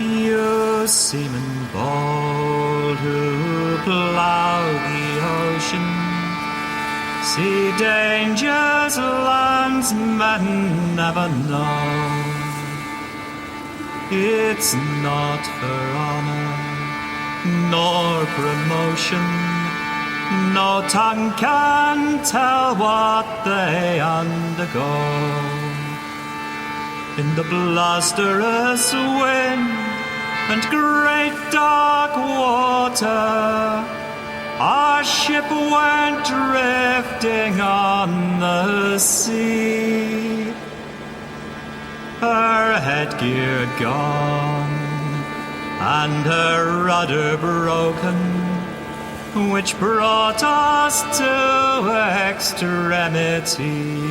You seamen bold who plough the ocean, see dangers landsmen never know. It's not for honour nor promotion, no tongue can tell what they undergo. In the blusterous wind and great dark water, our ship went drifting on the sea. Her headgear gone and her rudder broken, which brought us to extremity.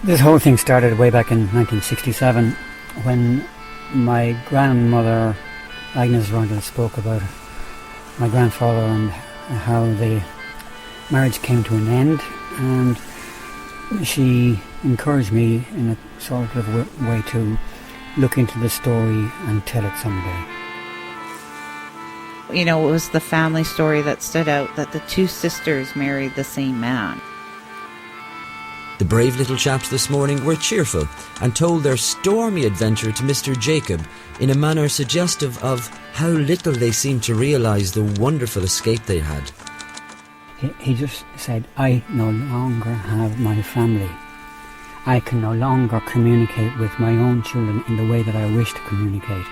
This whole thing started way back in 1967 when my grandmother, Agnes Rundle, spoke about my grandfather and how the marriage came to an end, and she encouraged me in a sort of way to look into the story and tell it someday. You know, it was the family story that stood out, that the two sisters married the same man. The brave little chaps this morning were cheerful and told their stormy adventure to Mr. Jacob in a manner suggestive of how little they seemed to realise the wonderful escape they had. He just said, I no longer have my family. I can no longer communicate with my own children in the way that I wish to communicate.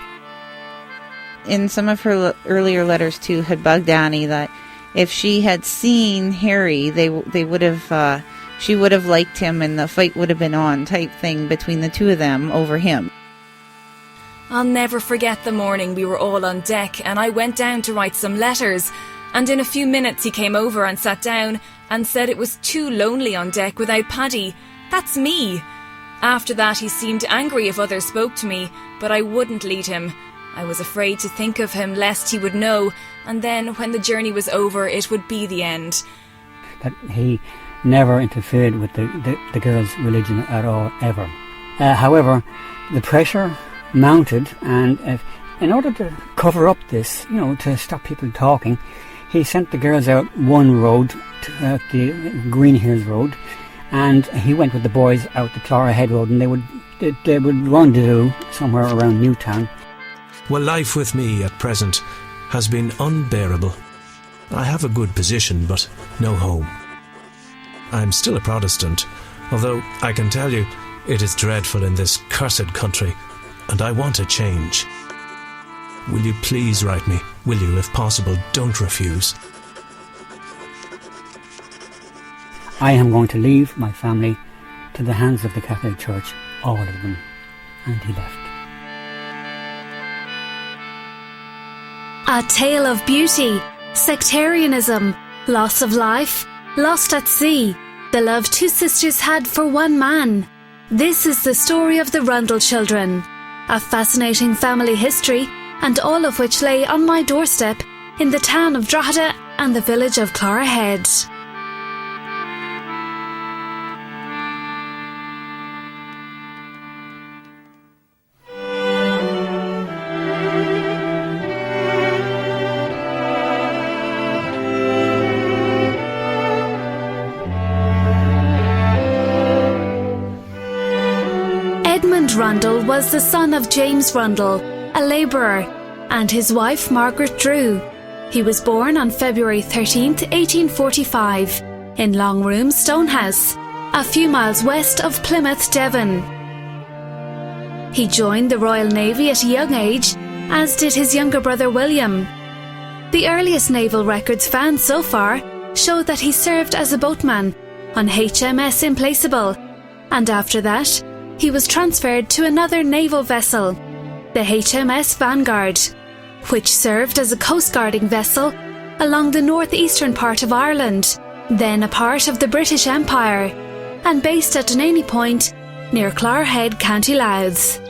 In some of her earlier letters too, had bugged Annie that if she had seen Harry, they would have... she would have liked him and the fight would have been on type thing between the two of them over him. I'll never forget the morning we were all on deck and I went down to write some letters, and in a few minutes he came over and sat down and said it was too lonely on deck without Paddy. That's me. After that he seemed angry if others spoke to me, but I wouldn't lead him. I was afraid to think of him lest he would know, and then when the journey was over it would be the end. That he never interfered with the girl's religion at all, ever. However, the pressure mounted, and in order to cover up this, to stop people talking, he sent the girls out one road, out the Green Hills Road, and he went with the boys out the Clara Head Road, and they would rendezvous somewhere around Newtown. Well, life with me at present has been unbearable. I have a good position, but no home. I'm still a Protestant, although I can tell you it is dreadful in this cursed country, and I want a change. Will you please write me? Will you, if possible, don't refuse. I am going to leave my family to the hands of the Catholic Church, all of them. And he left. A tale of beauty, sectarianism, loss of life, lost at sea, the love two sisters had for one man. This is the story of the Rundle children, a fascinating family history, and all of which lay on my doorstep in the town of Drogheda and the village of Clara Head. Edmund Rundle was the son of James Rundle, a labourer, and his wife Margaret Drew. He was born on February 13th, 1845, in Longroom Stonehouse, a few miles west of Plymouth, Devon. He joined the Royal Navy at a young age, as did his younger brother William. The earliest naval records found so far show that he served as a boatman on HMS Implaceable, and after that he was transferred to another naval vessel, the HMS Vanguard, which served as a coastguarding vessel along the northeastern part of Ireland, then a part of the British Empire, and based at Dunaney Point near Clogherhead, County Louth.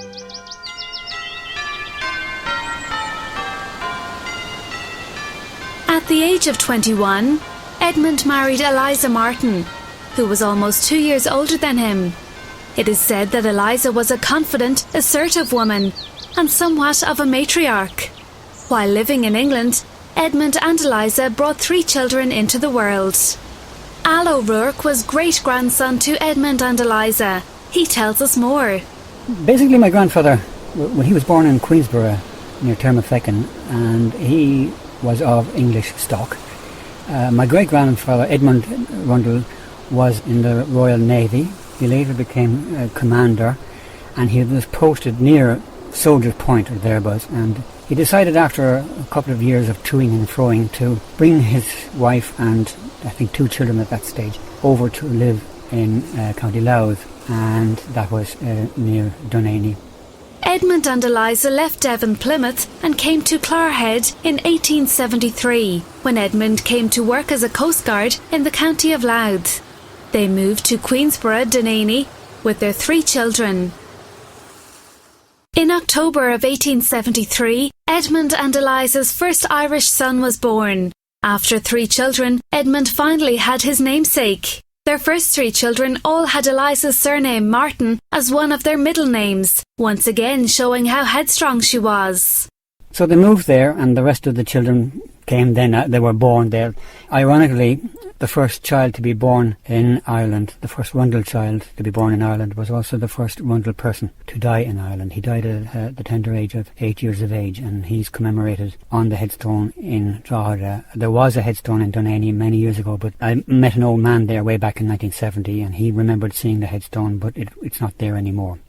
At the age of 21, Edmund married Eliza Martin, who was almost 2 years older than him. It is said that Eliza was a confident, assertive woman and somewhat of a matriarch. While living in England, Edmund and Eliza brought 3 children into the world. Al O'Rourke was great-grandson to Edmund and Eliza. He tells us more. Basically, my grandfather, when he was born in Queensborough, near Termafeckin, and he was of English stock. My great-grandfather, Edmund Rundle, was in the Royal Navy. He later became a commander, and he was posted near Soldiers Point or thereabouts, and he decided after a couple of years of toing and froing to bring his wife and I think 2 children at that stage over to live in County Louth, and that was near Dunaney. Edmund and Eliza left Devon, Plymouth and came to Clogherhead in 1873 when Edmund came to work as a coastguard in the county of Louth. They moved to Queensborough, Dunaney with their 3 children. In October of 1873, Edmund and Eliza's first Irish son was born. After 3 children, Edmund finally had his namesake. Their first 3 children all had Eliza's surname Martin as one of their middle names, once again showing how headstrong she was. So they moved there, and the rest of the children came then. They were born there. Ironically, the first child to be born in Ireland, the first Rundle child to be born in Ireland, was also the first Rundle person to die in Ireland. He died at the tender age of 8 years of age, and he's commemorated on the headstone in Drogheda. There was a headstone in Dunaney many years ago, but I met an old man there way back in 1970, and he remembered seeing the headstone, but it's not there anymore.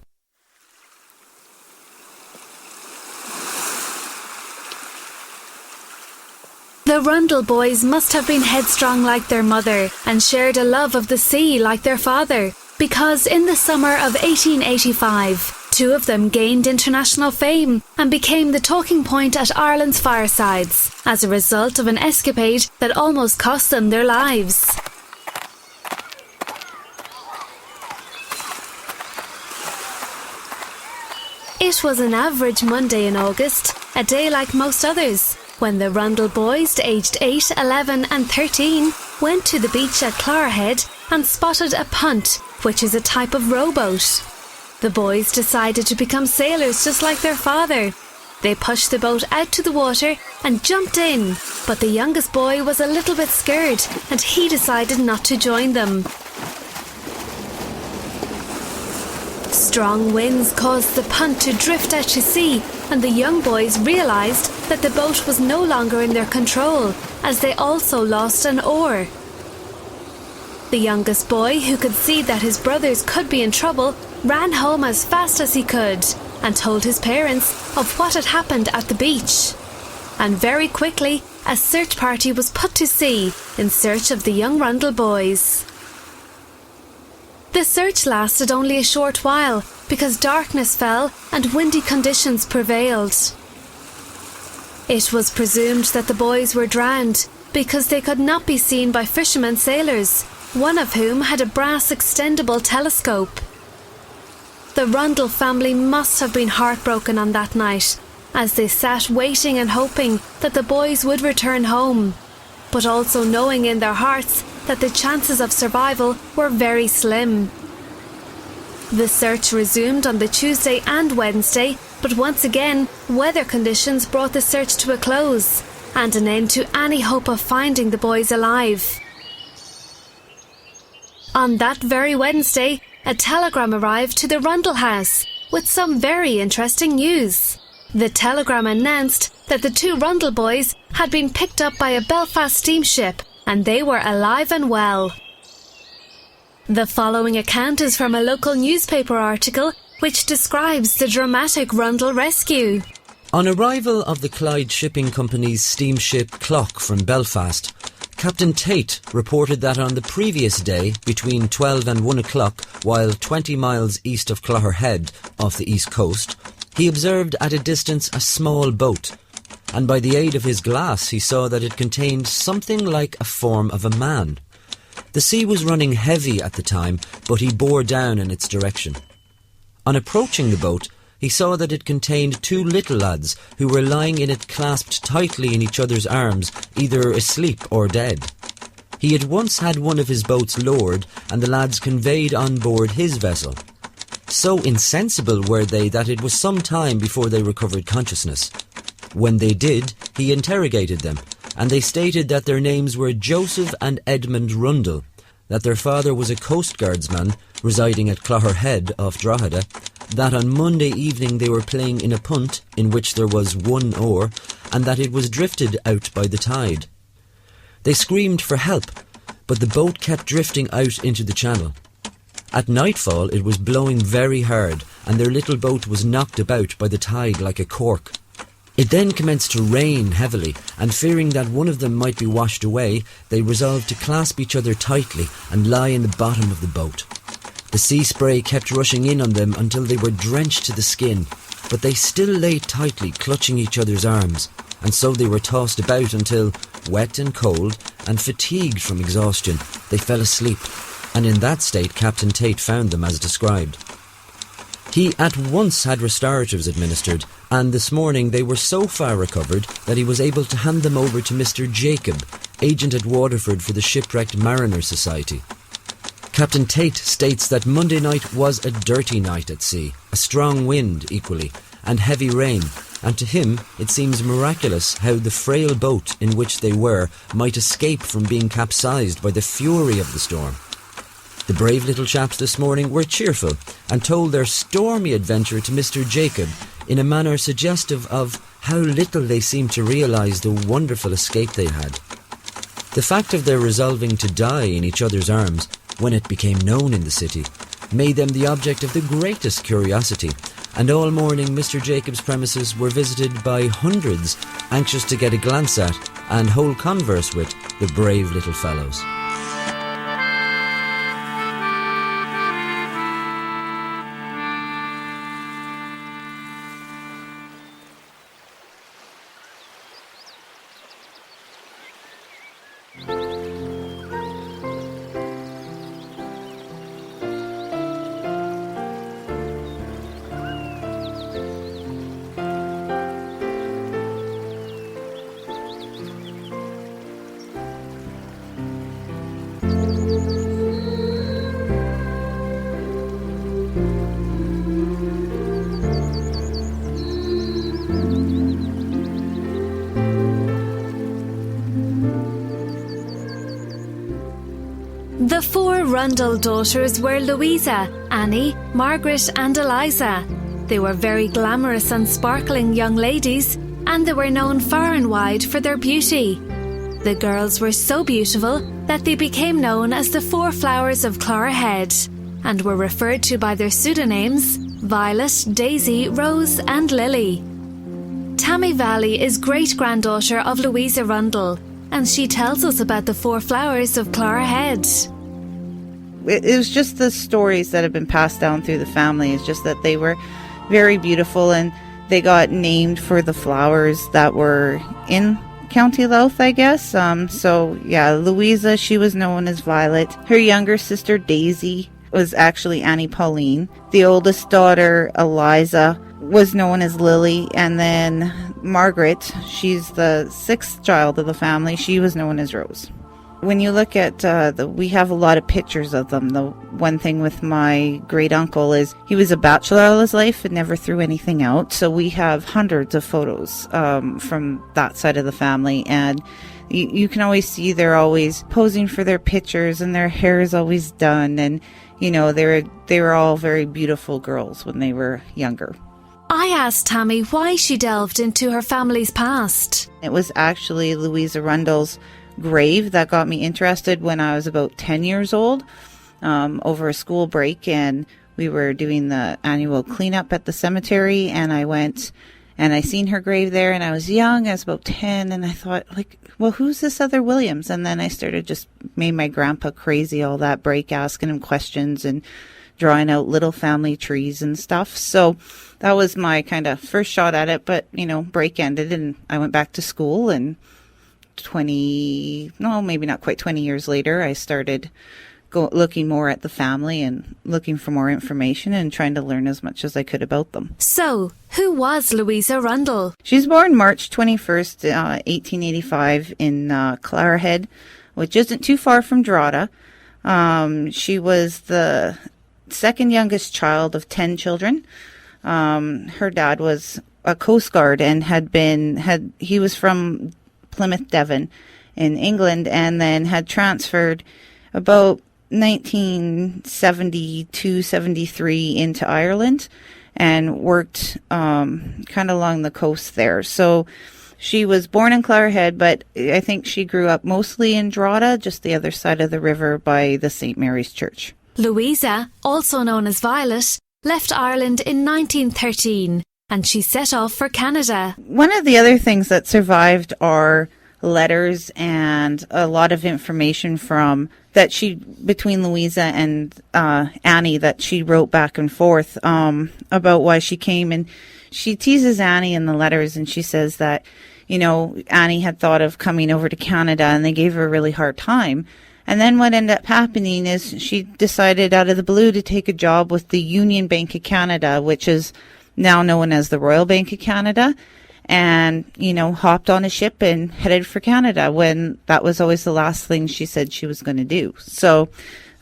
The Rundle boys must have been headstrong like their mother and shared a love of the sea like their father, because in the summer of 1885, 2 of them gained international fame and became the talking point at Ireland's firesides as a result of an escapade that almost cost them their lives. It was an average Monday in August, a day like most others, when the Rundle boys, aged 8, 11 and 13, went to the beach at Clogherhead and spotted a punt, which is a type of rowboat. The boys decided to become sailors just like their father. They pushed the boat out to the water and jumped in, but the youngest boy was a little bit scared and he decided not to join them. Strong winds caused the punt to drift out to sea, and the young boys realised that the boat was no longer in their control, as they also lost an oar. The youngest boy, who could see that his brothers could be in trouble, ran home as fast as he could and told his parents of what had happened at the beach. And very quickly, a search party was put to sea in search of the young Rundle boys. The search lasted only a short while because darkness fell and windy conditions prevailed. It was presumed that the boys were drowned because they could not be seen by fishermen sailors, one of whom had a brass extendable telescope. The Rundle family must have been heartbroken on that night, as they sat waiting and hoping that the boys would return home, but also knowing in their hearts that the chances of survival were very slim. The search resumed on the Tuesday and Wednesday, but once again, weather conditions brought the search to a close and an end to any hope of finding the boys alive. On that very Wednesday, a telegram arrived to the Rundle house with some very interesting news. The telegram announced that the 2 Rundle boys had been picked up by a Belfast steamship and they were alive and well. The following account is from a local newspaper article which describes the dramatic Rundle rescue. On arrival of the Clyde Shipping Company's steamship Clock from Belfast, Captain Tate reported that on the previous day, between 12 and 1 o'clock, while 20 miles east of Clogherhead, off the east coast, He observed at a distance a small boat, and by the aid of his glass he saw that it contained something like a form of a man. The sea was running heavy at the time, but he bore down in its direction. On approaching the boat, he saw that it contained two little lads who were lying in it clasped tightly in each other's arms, either asleep or dead. He at once had one of his boats lowered, and the lads conveyed on board his vessel. So insensible were they that it was some time before they recovered consciousness. When they did, he interrogated them, and they stated that their names were Joseph and Edmund Rundle, that their father was a coastguardsman residing at Clogherhead off Drogheda, that on Monday evening they were playing in a punt in which there was one oar, and that it was drifted out by the tide. They screamed for help, but the boat kept drifting out into the channel. At nightfall it was blowing very hard, and their little boat was knocked about by the tide like a cork. It then commenced to rain heavily, and fearing that one of them might be washed away, they resolved to clasp each other tightly and lie in the bottom of the boat. The sea spray kept rushing in on them until they were drenched to the skin, but they still lay tightly clutching each other's arms, and so they were tossed about until, wet and cold, and fatigued from exhaustion, they fell asleep, and in that state Captain Tate found them as described. He at once had restoratives administered, and this morning they were so far recovered that he was able to hand them over to Mr. Jacob, agent at Waterford for the Shipwrecked Mariner Society. Captain Tate states that Monday night was a dirty night at sea, a strong wind equally, and heavy rain, and to him it seems miraculous how the frail boat in which they were might escape from being capsized by the fury of the storm. The brave little chaps this morning were cheerful and told their stormy adventure to Mr. Jacob in a manner suggestive of how little they seemed to realise the wonderful escape they had. The fact of their resolving to die in each other's arms, when it became known in the city, made them the object of the greatest curiosity, and all morning Mr. Jacob's premises were visited by hundreds anxious to get a glance at and hold converse with the brave little fellows. The four Rundle daughters were Louisa, Annie, Margaret and Eliza. They were very glamorous and sparkling young ladies, and they were known far and wide for their beauty. The girls were so beautiful that they became known as the Four Flowers of Clogherhead, and were referred to by their pseudonyms Violet, Daisy, Rose and Lily. Tammy Valley is great-granddaughter of Louisa Rundle, and she tells us about the Four Flowers of Clogherhead. It was just the stories that have been passed down through the family. It's just that they were very beautiful, and they got named for the flowers that were in County Louth, I guess. Louisa, she was known as Violet. Her younger sister, Daisy, was actually Annie Pauline. The oldest daughter, Eliza, was known as Lily. And then Margaret, she's the sixth child of the family. She was known as Rose. When you look at we have a lot of pictures of them. The one thing with my great uncle is he was a bachelor all his life and never threw anything out. So we have hundreds of photos from that side of the family, and you can always see they're always posing for their pictures, and their hair is always done, and they were all very beautiful girls when they were younger. I asked Tammy why she delved into her family's past. It was actually Louisa Rundle's grave that got me interested when I was about 10 years old, over a school break, and we were doing the annual cleanup at the cemetery, and I went and I seen her grave there, and I was young, I was about 10, and I thought, well, who's this other Williams? And then I started just made my grandpa crazy all that break, asking him questions and drawing out little family trees and stuff. So that was my kind of first shot at it. But, break ended and I went back to school, and maybe not quite 20 years later, I started looking more at the family and looking for more information and trying to learn as much as I could about them. So, who was Louisa Rundle? She's born March 21st, 1885 in Clarehead, which isn't too far from Drogheda. She was the second youngest child of 10 children. Her dad was a Coast Guard and he was from Plymouth, Devon in England, and then had transferred about 1972-73 into Ireland and worked kind of along the coast there. So she was born in Clarehead, but I think she grew up mostly in Drogheda, just the other side of the river by the St. Mary's Church. Louisa, also known as Violet, left Ireland in 1913 and she set off for Canada. One of the other things that survived are letters and a lot of information between Louisa and Annie that she wrote back and forth about why she came. And she teases Annie in the letters, and she says that, Annie had thought of coming over to Canada and they gave her a really hard time. And then what ended up happening is she decided out of the blue to take a job with the Union Bank of Canada, which is now known as the Royal Bank of Canada, and, hopped on a ship and headed for Canada when that was always the last thing she said she was going to do. So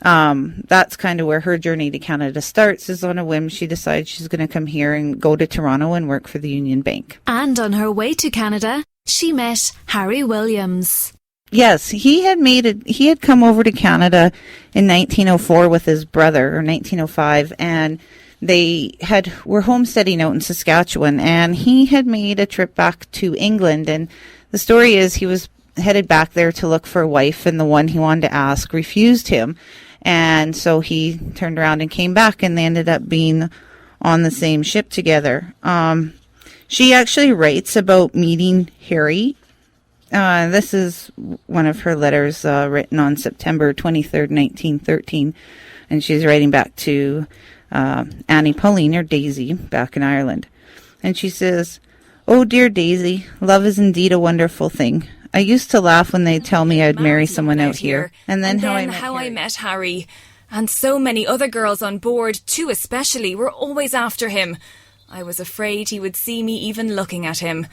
that's kind of where her journey to Canada starts, is on a whim. She decides she's going to come here and go to Toronto and work for the Union Bank. And on her way to Canada, she met Harry Williams. Yes, he had come over to Canada in 1904 with his brother, or 1905, and they were homesteading out in Saskatchewan, and he had made a trip back to England. And the story is he was headed back there to look for a wife, and the one he wanted to ask refused him. And so he turned around and came back, and they ended up being on the same ship together. She actually writes about meeting Harry. This is one of her letters written on September 23rd, 1913. And she's writing back to Annie Pauline, or Daisy, back in Ireland. And she says, "Oh, dear Daisy, love is indeed a wonderful thing. I used to laugh when they'd tell me I'd marry someone out here. And then how I met Harry. And so many other girls on board, two especially, were always after him. I was afraid he would see me even looking at him.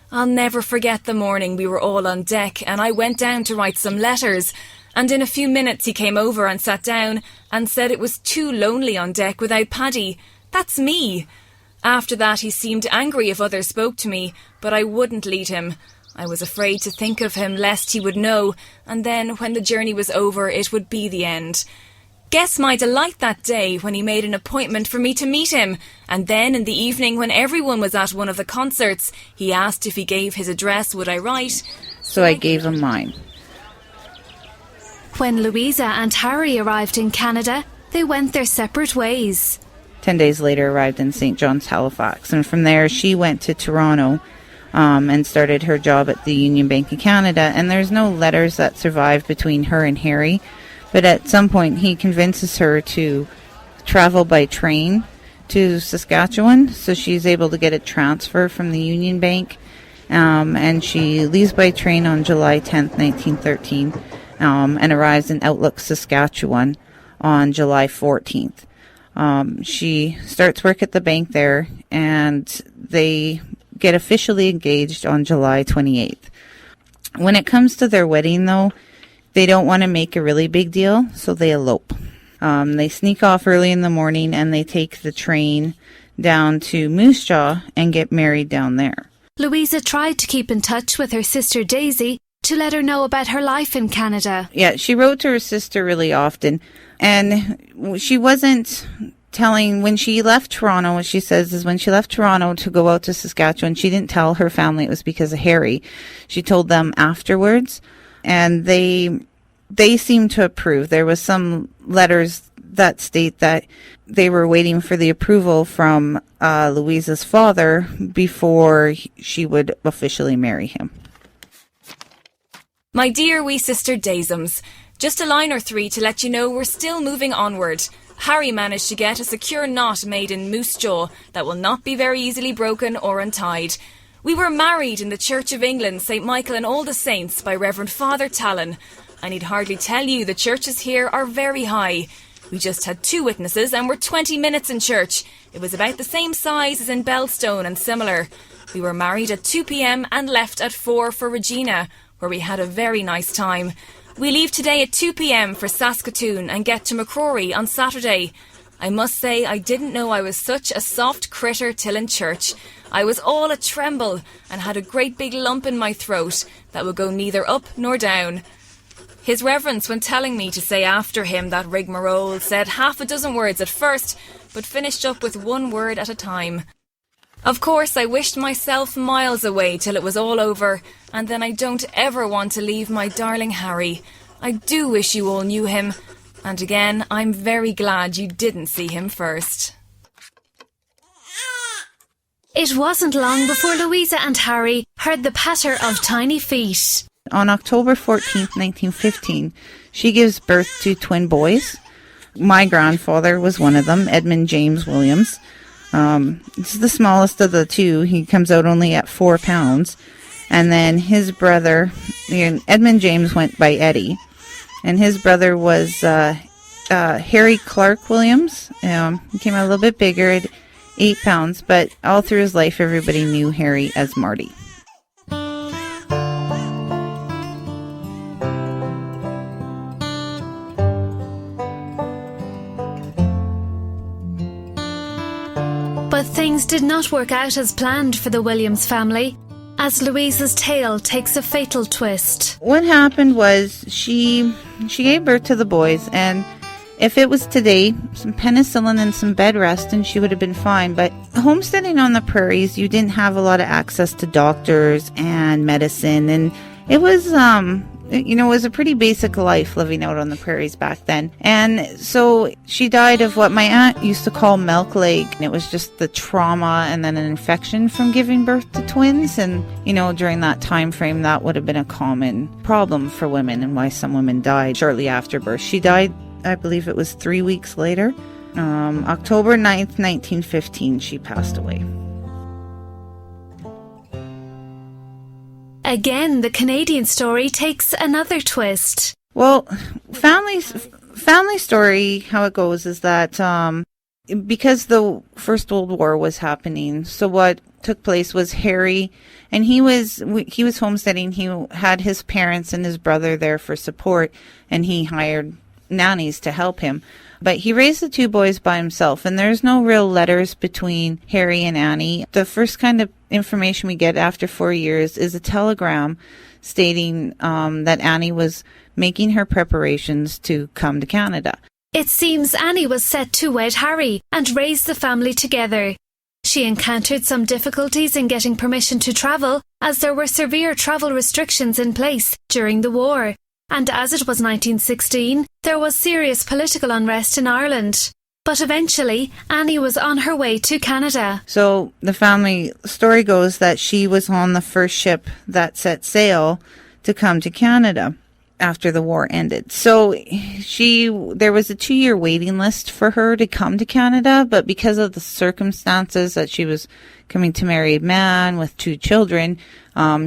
I'll never forget the morning we were all on deck and I went down to write some letters. And in a few minutes he came over and sat down and said it was too lonely on deck without Paddy. That's me. After that he seemed angry if others spoke to me, but I wouldn't lead him. I was afraid to think of him lest he would know, and then when the journey was over it would be the end. Guess my delight that day when he made an appointment for me to meet him, and then in the evening when everyone was at one of the concerts, he asked if he gave his address would I write. So I gave him mine. When Louisa and Harry arrived in Canada, they went their separate ways. 10 days later arrived in St. John's, Halifax, and from there she went to Toronto and started her job at the Union Bank of Canada. And there's no letters that survived between her and Harry, but at some point he convinces her to travel by train to Saskatchewan, so she's able to get a transfer from the Union Bank, and she leaves by train on July 10th, 1913, and arrives in Outlook, Saskatchewan on July 14th. She starts work at the bank there, and they get officially engaged on July 28th. When it comes to their wedding, though, they don't want to make a really big deal, so they elope. They sneak off early in the morning, and they take the train down to Moose Jaw and get married down there. Louisa tried to keep in touch with her sister Daisy to let her know about her life in Canada. Yeah, she wrote to her sister really often, and she wasn't telling, when she left Toronto, what she says is when she left Toronto to go out to Saskatchewan, she didn't tell her family it was because of Harry. She told them afterwards, and they seemed to approve. There was some letters that state that they were waiting for the approval from Louisa's father before she would officially marry him. My dear wee sister Daisums, just a line or three to let you know we're still moving onward. Harry managed to get a secure knot made in moose jaw that will not be very easily broken or untied. We were married in the Church of England, St. Michael and all the Saints by Reverend Father Talon. I need hardly tell you the churches here are very high. We just had 2 witnesses and were 20 minutes in church. It was about the same size as in Belstone and similar. We were married at 2 p.m. and left at 4 for Regina, where we had a very nice time. We leave today at 2 p.m. for Saskatoon and get to McCrory on Saturday. I must say I didn't know I was such a soft critter till in church. I was all a tremble and had a great big lump in my throat that would go neither up nor down. His Reverence, when telling me to say after him that rigmarole, said half a dozen words at first, but finished up with 1 word at a time. Of course, I wished myself miles away till it was all over, and then I don't ever want to leave my darling Harry. I do wish you all knew him, and again, I'm very glad you didn't see him first. It wasn't long before Louisa and Harry heard the patter of tiny feet. On October 14th, 1915, she gives birth to twin boys. My grandfather was one of them, Edmund James Williams. This is the smallest of the 2. He comes out only at 4 pounds. And then his brother, Edmund James went by Eddie. And his brother was Harry Clark Williams. He came out a little bit bigger at 8 pounds. But all through his life, everybody knew Harry as Marty. But things did not work out as planned for the Williams family, as Louisa's tale takes a fatal twist. What happened was she gave birth to the boys, and if it was today, some penicillin and some bed rest and she would have been fine. But homesteading on the prairies, you didn't have a lot of access to doctors and medicine, and it was it was a pretty basic life living out on the prairies back then. And so she died of what my aunt used to call milk leg. And it was just the trauma and then an infection from giving birth to twins. And, during that time frame, that would have been a common problem for women and why some women died shortly after birth. She died, I believe it was 3 weeks later. October 9th, 1915, she passed away. Again, the Canadian story takes another twist. Well, family story, how it goes is that because the First World War was happening, so what took place was Harry, and he was homesteading. He had his parents and his brother there for support, and he hired nannies to help him. But he raised the 2 boys by himself, and there's no real letters between Harry and Annie. The first kind of information we get after 4 years is a telegram stating that Annie was making her preparations to come to Canada. It seems Annie was set to wed Harry and raise the family together. She encountered some difficulties in getting permission to travel, as there were severe travel restrictions in place during the war. And as it was 1916, there was serious political unrest in Ireland. But eventually, Annie was on her way to Canada. So the family story goes that she was on the first ship that set sail to come to Canada after the war ended. So there was a 2-year waiting list for her to come to Canada, but because of the circumstances that she was coming to marry a man with 2 children,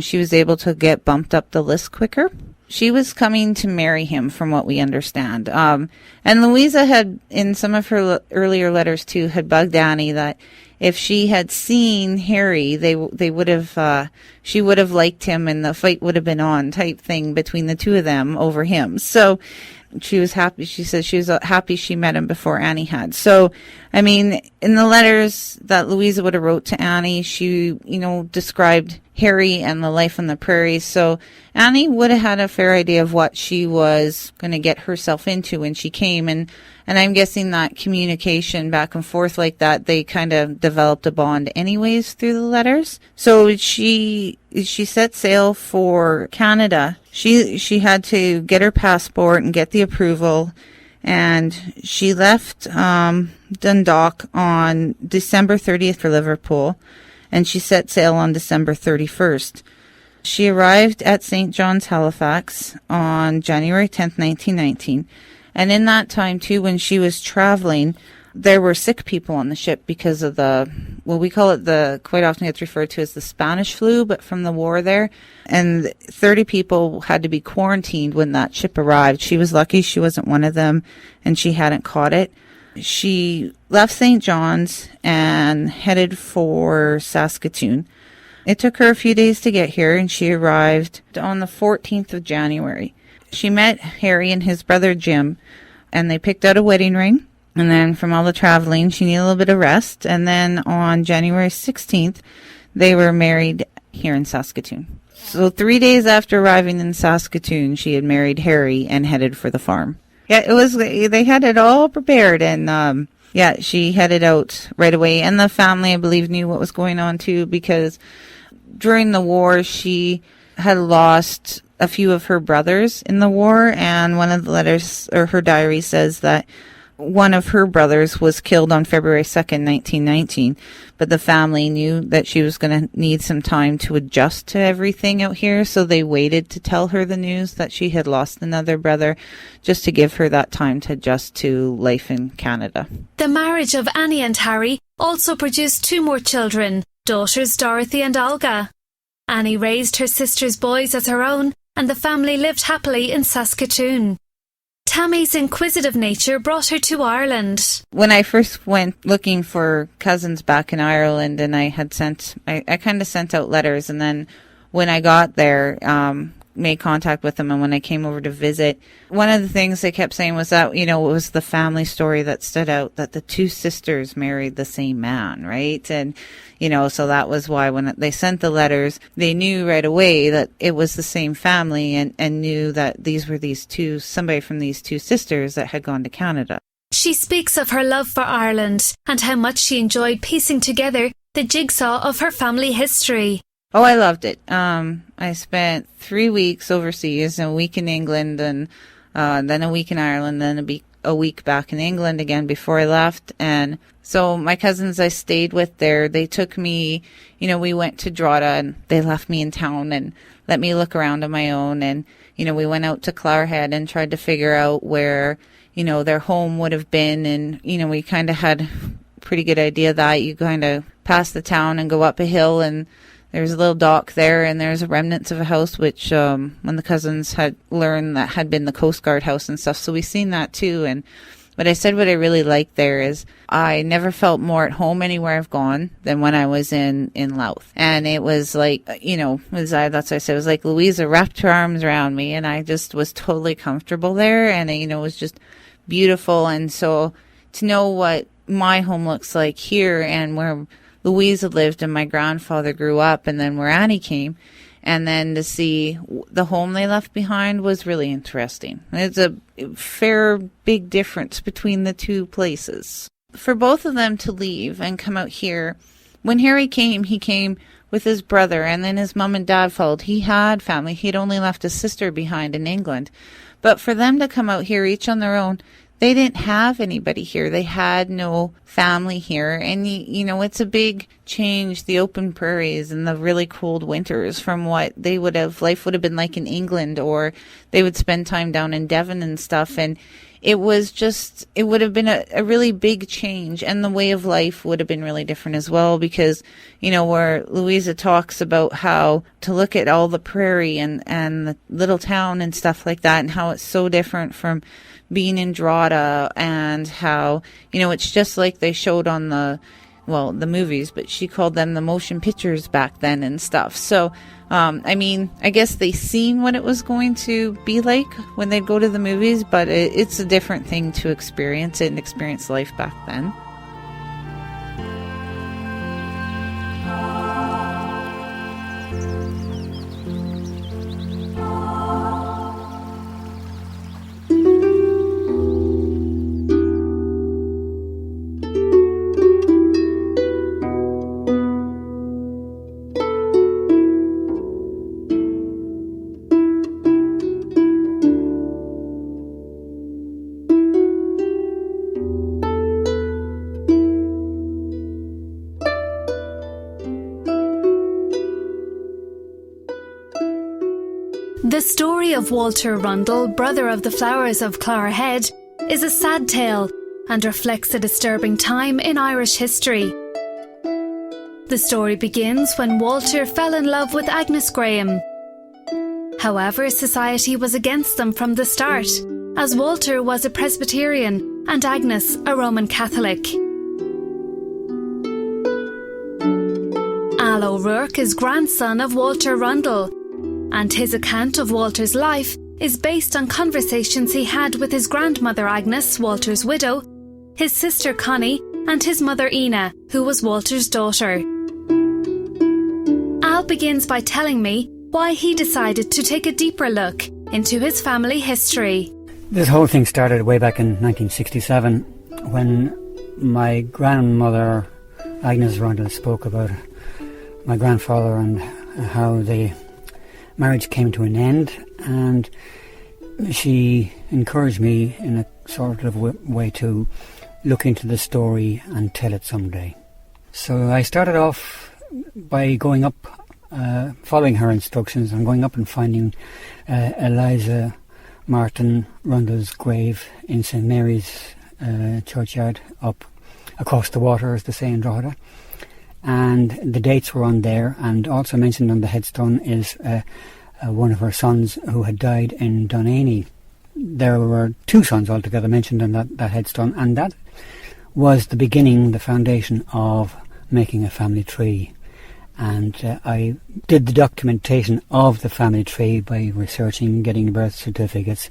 she was able to get bumped up the list quicker. She was coming to marry him, from what we understand. And Louisa had, in some of her earlier letters too, had bugged Annie that if she had seen Harry, they would have, she would have liked him, and the fight would have been on, type thing between the 2 of them over him. So she was happy. She said she was happy she met him before Annie had. So, I mean, in the letters that Louisa would have wrote to Annie, she, described Harry and the life on the prairies. So Annie would have had a fair idea of what she was going to get herself into when she came. And I'm guessing that communication back and forth like that, they kind of developed a bond anyways through the letters. So she set sail for Canada. She had to get her passport and get the approval. And she left Dundalk on December 30th for Liverpool. And she set sail on December 31st. She arrived at St. John's, Halifax on January 10th, 1919. And in that time, too, when she was traveling, there were sick people on the ship because of we call it quite often gets referred to as the Spanish flu, but from the war there. And 30 people had to be quarantined when that ship arrived. She was lucky she wasn't one of them and she hadn't caught it. She left St. John's and headed for Saskatoon. It took her a few days to get here, and she arrived on the 14th of January. She met Harry and his brother Jim, and they picked out a wedding ring. And then from all the traveling, she needed a little bit of rest. And then on January 16th, they were married here in Saskatoon. So 3 days after arriving in Saskatoon, she had married Harry and headed for the farm. Yeah, they had it all prepared, and she headed out right away. And the family, I believe, knew what was going on too, because during the war, she had lost a few of her brothers in the war, and one of the letters, or her diary, says that one of her brothers was killed on February 2nd, 1919, but the family knew that she was going to need some time to adjust to everything out here, so they waited to tell her the news that she had lost another brother, just to give her that time to adjust to life in Canada. The marriage of Annie and Harry also produced 2 more children, daughters Dorothy and Olga. Annie raised her sister's boys as her own, and the family lived happily in Saskatoon. Tammy's inquisitive nature brought her to Ireland. When I first went looking for cousins back in Ireland, and I kind of sent out letters, and then when I got there, made contact with them, and when I came over to visit, one of the things they kept saying was that, it was the family story that stood out, that the 2 sisters married the same man, right? And, so that was why when they sent the letters, they knew right away that it was the same family, and knew that these were somebody from these 2 sisters that had gone to Canada. She speaks of her love for Ireland and how much she enjoyed piecing together the jigsaw of her family history. Oh, I loved it. I spent 3 weeks overseas, a week in England, and then a week in Ireland, then a week back in England again before I left. And so my cousins I stayed with there, they took me, we went to Drogheda, and they left me in town and let me look around on my own. And, we went out to Clarehead and tried to figure out where, their home would have been. And, we kind of had a pretty good idea that you kind of pass the town and go up a hill, and there's a little dock there, and there's remnants of a house, which when the cousins had learned that had been the Coast Guard house and stuff. So we seen that too. But I said what I really liked there is I never felt more at home anywhere I've gone than when I was in Louth. And it was like, that's what I said. It was like Louisa wrapped her arms around me, and I just was totally comfortable there. And, it was just beautiful. And so to know what my home looks like here, and where Louisa lived and my grandfather grew up, and then where Annie came, and then to see the home they left behind was really interesting. It's a fair big difference between the 2 places. For both of them to leave and come out here, when Harry came, he came with his brother, and then his mom and dad followed. He had family. He'd only left a sister behind in England. But for them to come out here each on their own, they didn't have anybody here. They had no family here. And, it's a big change, the open prairies and the really cold winters, from what life would have been like in England, or they would spend time down in Devon and stuff. And it would have been a really big change. And the way of life would have been really different as well, because, where Louisa talks about how to look at all the prairie and the little town and stuff like that, and how it's so different from being in Drogheda, and how, it's just like they showed on the movies, but she called them the motion pictures back then and stuff. So, I guess they seen what it was going to be like when they'd go to the movies, but it's a different thing to experience it and experience life back then. The story of Walter Rundle, brother of the Flowers of Clarehead, is a sad tale and reflects a disturbing time in Irish history. The story begins when Walter fell in love with Agnes Graham. However, society was against them from the start, as Walter was a Presbyterian and Agnes a Roman Catholic. Al O'Rourke is grandson of Walter Rundle, and his account of Walter's life is based on conversations he had with his grandmother Agnes, Walter's widow, his sister Connie, and his mother Ina, who was Walter's daughter. Al begins by telling me why he decided to take a deeper look into his family history. This whole thing started way back in 1967 when my grandmother Agnes Rundle spoke about my grandfather and how the marriage came to an end, and she encouraged me in a sort of way to look into the story and tell it someday. So I started off by going up, following her instructions, and going up and finding Eliza Martin Rundle's grave in St Mary's churchyard up across the water, as they say in Drogheda. And the dates were on there, and also mentioned on the headstone is one of her sons who had died in Dunaney. There were 2 sons altogether mentioned on that headstone, and that was the beginning, the foundation of making a family tree. And I did the documentation of the family tree by researching, getting birth certificates,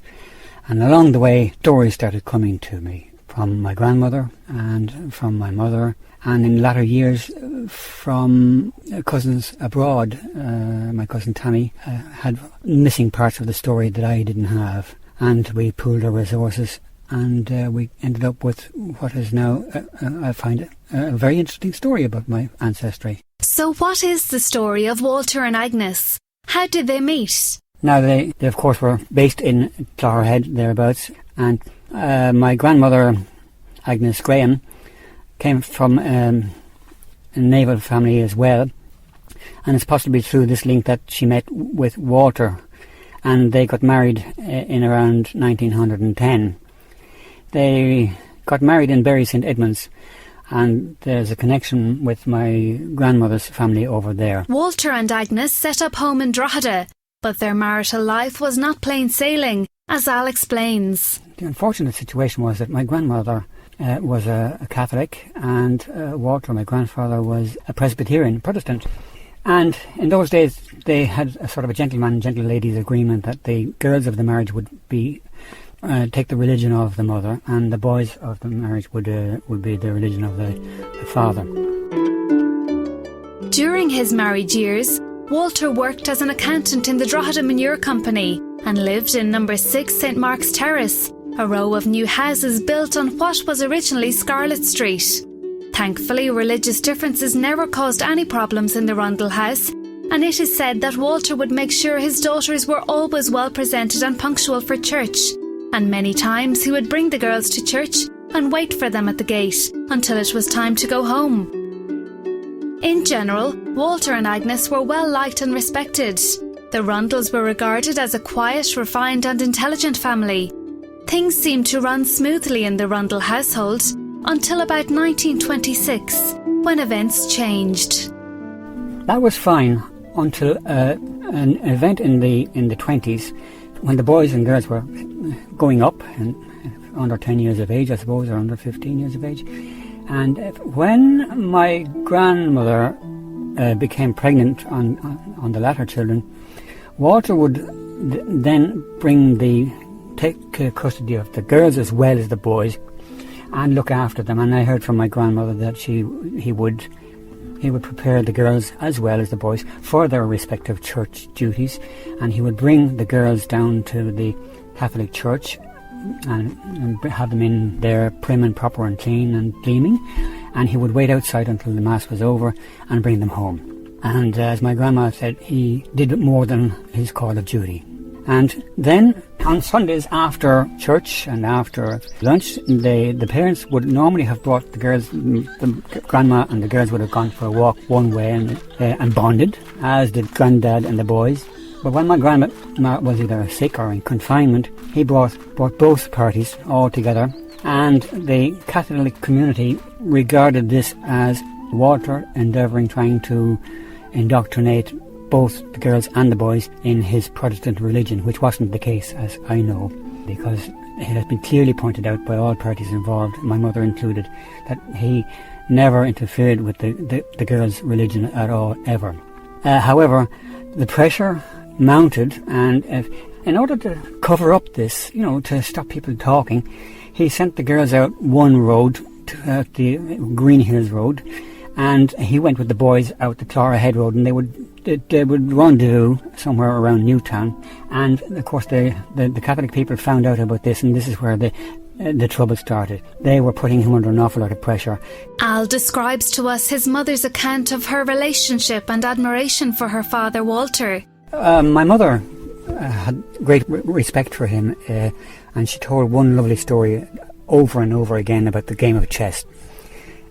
and along the way stories started coming to me from my grandmother and from my mother, and in latter years from cousins abroad. My cousin Tammy had missing parts of the story that I didn't have, and we pooled our resources, and we ended up with what is now, I find, a very interesting story about my ancestry. So what is the story of Walter and Agnes? How did they meet? Now, they of course were based in Clogherhead, thereabouts, and my grandmother Agnes Graham came from a naval family as well, and it's possibly through this link that she met with Walter, and they got married in around 1910. They got married in Bury St Edmunds, and there's a connection with my grandmother's family over there. Walter and Agnes set up home in Drogheda, but their marital life was not plain sailing, as Al explains. The unfortunate situation was that my grandmother was a Catholic, and Walter, my grandfather, was a Presbyterian Protestant. And in those days they had a sort of a gentleman and gentle ladies agreement that the girls of the marriage would be take the religion of the mother, and the boys of the marriage would be the religion of the father. During his married years, Walter worked as an accountant in the Drogheda Manure Company and lived in number 6 St Mark's Terrace, a row of new houses built on what was originally Scarlet Street. Thankfully, religious differences never caused any problems in the Rundle house, and it is said that Walter would make sure his daughters were always well presented and punctual for church, and many times he would bring the girls to church and wait for them at the gate until it was time to go home. In general, Walter and Agnes were well liked and respected. The Rundles were regarded as a quiet, refined and intelligent family. Things seemed to run smoothly in the Rundle household until about 1926, when events changed. That was fine until an event in the 20s, when the boys and girls were going up and under 10 years of age, I suppose, or under 15 years of age. And when my grandmother became pregnant on the latter children, Walter would then take custody of the girls as well as the boys and look after them. And I heard from my grandmother that he would prepare the girls as well as the boys for their respective church duties, and he would bring the girls down to the Catholic church and have them in there prim and proper and clean and gleaming, and he would wait outside until the Mass was over and bring them home. And as my grandma said, he did more than his call of duty. And then on Sundays after church and after lunch, the parents would normally have brought the girls, the grandma and the girls would have gone for a walk one way and bonded, as did granddad and the boys. But when my grandma was either sick or in confinement, he brought both parties all together, and the Catholic community regarded this as Walter endeavouring, trying to indoctrinate both the girls and the boys in his Protestant religion, which wasn't the case, as I know, because it has been clearly pointed out by all parties involved, my mother included, that he never interfered with the girls' religion at all, ever. However, the pressure mounted, and in order to cover up this, to stop people talking, he sent the girls out one road, to the Green Hills Road, and he went with the boys out the Clara Head Road, and they would rendezvous somewhere around Newtown. And of course the Catholic people found out about this, and this is where the trouble started. They were putting him under an awful lot of pressure. Al describes to us his mother's account of her relationship and admiration for her father Walter. My mother had great respect for him, and she told one lovely story over and over again about the game of chess.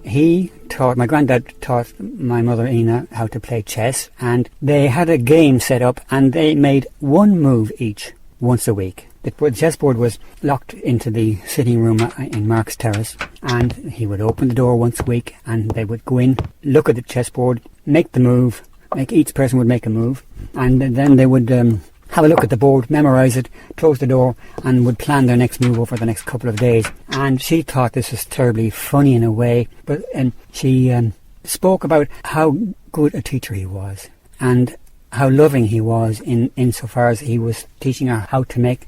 My granddad taught my mother Ina how to play chess, and they had a game set up, and they made one move each once a week. The chessboard was locked into the sitting room in Mark's Terrace, and he would open the door once a week, and they would go in, look at the chessboard, make the move, each person would make a move, and then they would have a look at the board, memorise it, close the door, and would plan their next move over the next couple of days. And she thought this was terribly funny in a way, but she spoke about how good a teacher he was, and how loving he was insofar as he was teaching her how to make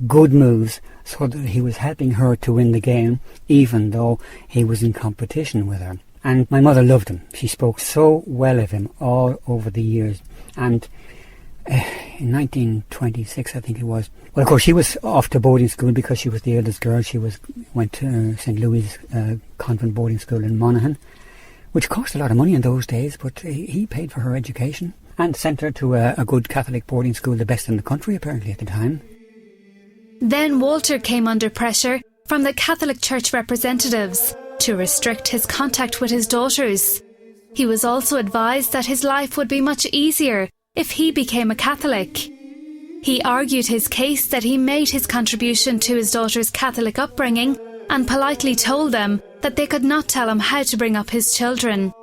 good moves, so that he was helping her to win the game, even though he was in competition with her. And my mother loved him. She spoke so well of him all over the years. And in 1926, I think it was. Well, of course, she was off to boarding school because she was the eldest girl. She went to St. Louis convent boarding school in Monaghan, which cost a lot of money in those days, but he paid for her education and sent her to a good Catholic boarding school, the best in the country apparently at the time. Then Walter came under pressure from the Catholic Church representatives to restrict his contact with his daughters. He was also advised that his life would be much easier if he became a Catholic. He argued his case that he made his contribution to his daughter's Catholic upbringing and politely told them that they could not tell him how to bring up his children.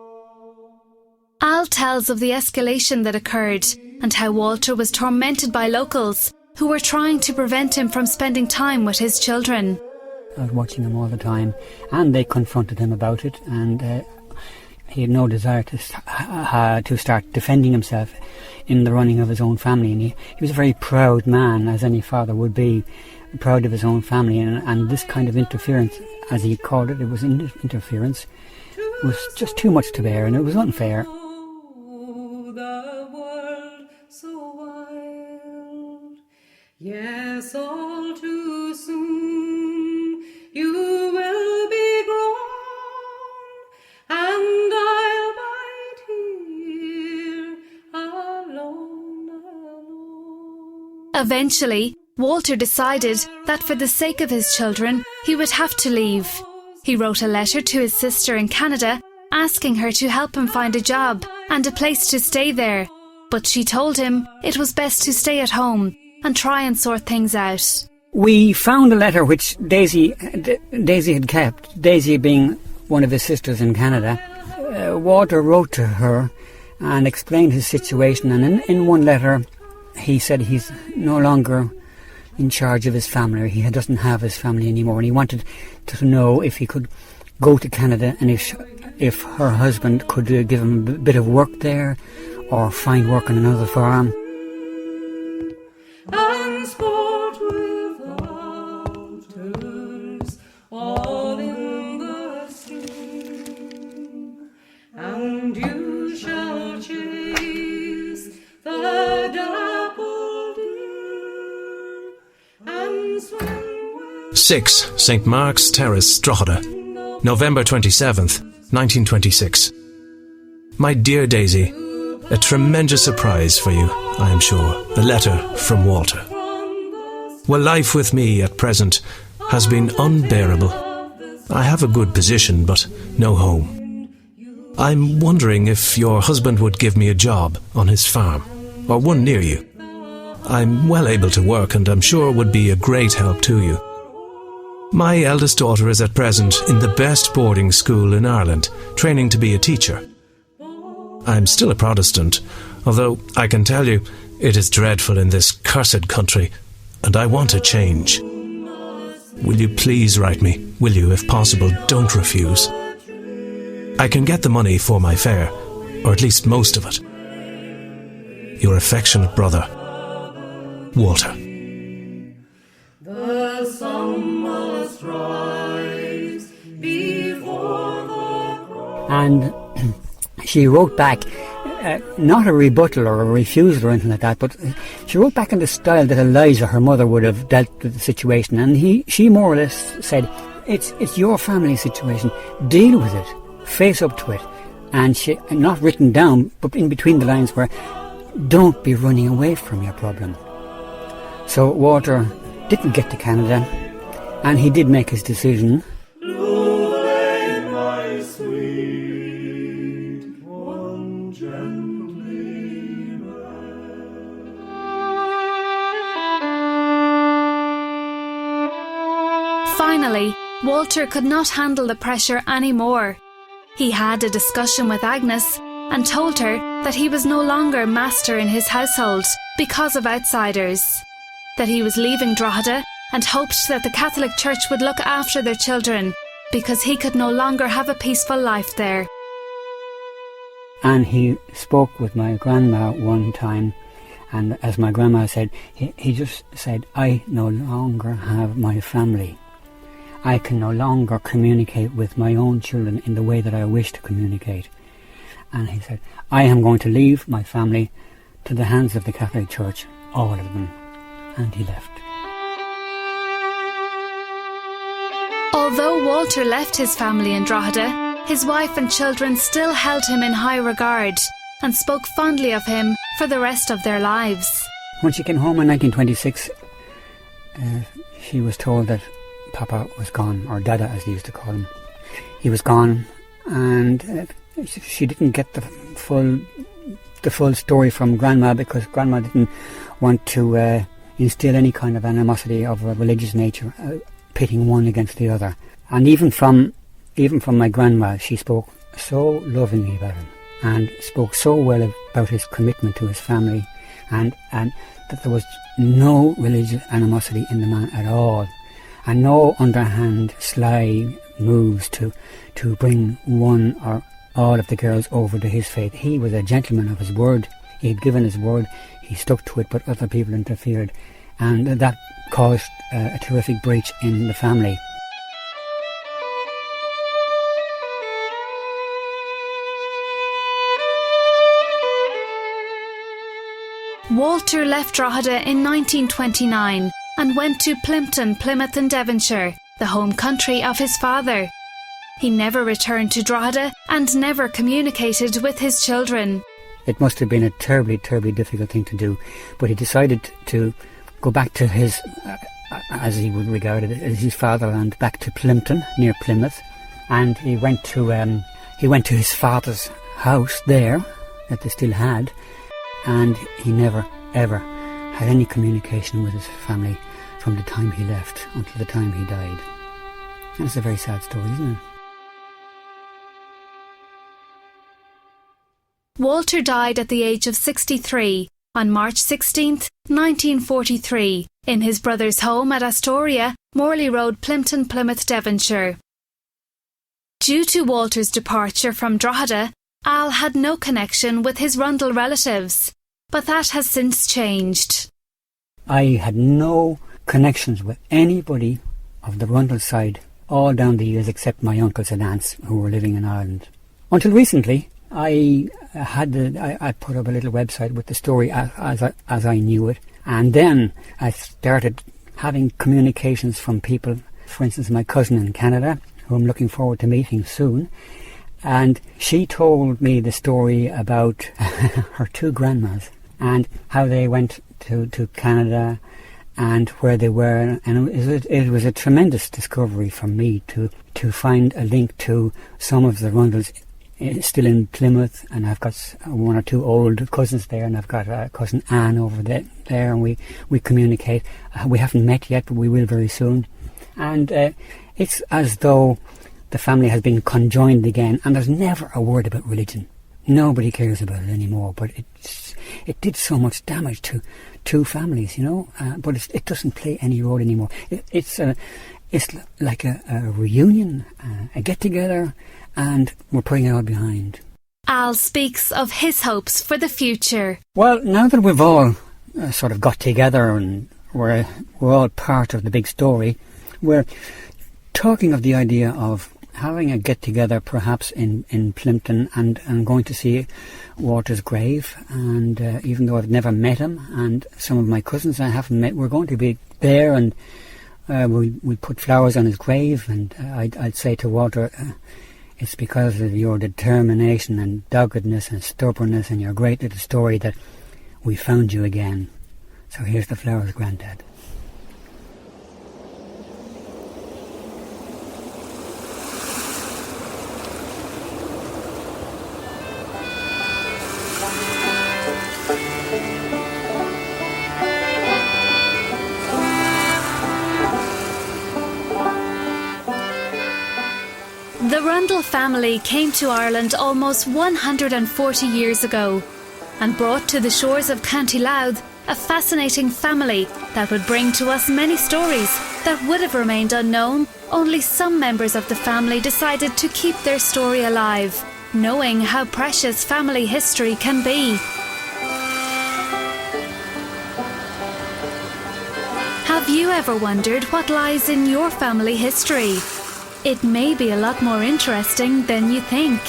Al tells of the escalation that occurred and how Walter was tormented by locals who were trying to prevent him from spending time with his children. I was watching him all the time, and they confronted him about it, and he had no desire to start defending himself in the running of his own family. And he was a very proud man, as any father would be, proud of his own family, and this kind of interference, as he called it, it was interference, was just too much to bear, and it was unfair. The world so wild, yes, all too soon you will be grown, and I'll bide here alone. Eventually, Walter decided that for the sake of his children, he would have to leave. He wrote a letter to his sister in Canada, asking her to help him find a job and a place to stay there. But she told him it was best to stay at home and try and sort things out. We found a letter which Daisy had kept, Daisy being one of his sisters in Canada. Walter wrote to her and explained his situation, and in one letter he said he's no longer in charge of his family. He doesn't have his family anymore, and he wanted to know if he could go to Canada and if her husband could give him a bit of work there or find work on another farm. And sport with otters all in the stream, and you shall chase the dappled deer and swim. 6 St. Mark's Terrace, Drogheda, November 27th, 1926. My dear Daisy, a tremendous surprise for you, I am sure, the letter from Walter. Well, life with me at present has been unbearable. I have a good position, but no home. I'm wondering if your husband would give me a job on his farm, or one near you. I'm well able to work and I'm sure would be a great help to you. My eldest daughter is at present in the best boarding school in Ireland, training to be a teacher. I'm still a Protestant, although I can tell you it is dreadful in this cursed country, and I want a change. Will you please write me? Will you, if possible, don't refuse. I can get the money for my fare, or at least most of it. Your affectionate brother, Walter. The sun must rise before the cross. And she wrote back, not a rebuttal or a refusal or anything like that, but she wrote back in the style that Eliza, her mother, would have dealt with the situation. And she more or less said, it's your family situation, deal with it, face up to it. And she, not written down, but in between the lines were, don't be running away from your problem. So Walter didn't get to Canada, and he did make his decision. Finally, Walter could not handle the pressure anymore. He had a discussion with Agnes and told her that he was no longer master in his household because of outsiders, that he was leaving Drogheda and hoped that the Catholic Church would look after their children because he could no longer have a peaceful life there. And he spoke with my grandma one time, and as my grandma said, he just said, I no longer have my family. I can no longer communicate with my own children in the way that I wish to communicate. And he said, I am going to leave my family to the hands of the Catholic Church, all of them. And he left. Although Walter left his family in Drogheda, his wife and children still held him in high regard and spoke fondly of him for the rest of their lives. When she came home in 1926, she was told that Papa was gone, or Dada as they used to call him. He was gone, and she didn't get the full story from Grandma, because Grandma didn't want to instill any kind of animosity of a religious nature, pitting one against the other. And even from my grandma, she spoke so lovingly about him and spoke so well about his commitment to his family, and that there was no religious animosity in the man at all, and no underhand sly moves to bring one or all of the girls over to his faith. He was a gentleman of his word. He had given his word, he stuck to it, but other people interfered, and that caused a terrific breach in the family. Walter left Drogheda in 1929 and went to Plympton, Plymouth in Devonshire, the home country of his father. He never returned to Drogheda and never communicated with his children. It must have been a terribly, terribly difficult thing to do, but he decided to go back to his, as he would regard it, as his fatherland, back to Plympton, near Plymouth, and he went to his father's house there, that they still had, and he never, ever had any communication with his family from the time he left until the time he died. That's a very sad story, isn't it? Walter died at the age of 63 on March 16th, 1943, in his brother's home at Astoria, Morley Road, Plympton, Plymouth, Devonshire. Due to Walter's departure from Drogheda, Al had no connection with his Rundle relatives, but that has since changed. I had no connections with anybody of the Rundle side all down the years except my uncles and aunts who were living in Ireland. Until recently, I put up a little website with the story as I knew it, and then I started having communications from people, for instance my cousin in Canada, who I'm looking forward to meeting soon, and she told me the story about her two grandmas and how they went to Canada and where they were, and it was a tremendous discovery for me to find a link to some of the Rundles still in Plymouth, and I've got one or two old cousins there, and I've got cousin Anne over there, and we communicate. We haven't met yet, but we will very soon. And it's as though the family has been conjoined again, and there's never a word about religion. Nobody cares about it anymore, but it did so much damage to two families, you know. But it doesn't play any role anymore. It's like a reunion, a get-together, and we're putting it all behind. Al speaks of his hopes for the future. Well, now that we've all sort of got together and we're all part of the big story, we're talking of the idea of having a get-together perhaps in Plimpton and going to see Walter's grave. And even though I've never met him, and some of my cousins I haven't met, we're going to be there, and we'll put flowers on his grave. And I'd say to Walter, it's because of your determination and doggedness and stubbornness and your great little story that we found you again. So here's the flowers, Grandad. The Rundle family came to Ireland almost 140 years ago and brought to the shores of County Louth a fascinating family that would bring to us many stories that would have remained unknown. Only some members of the family decided to keep their story alive, knowing how precious family history can be. Have you ever wondered what lies in your family history? It may be a lot more interesting than you think.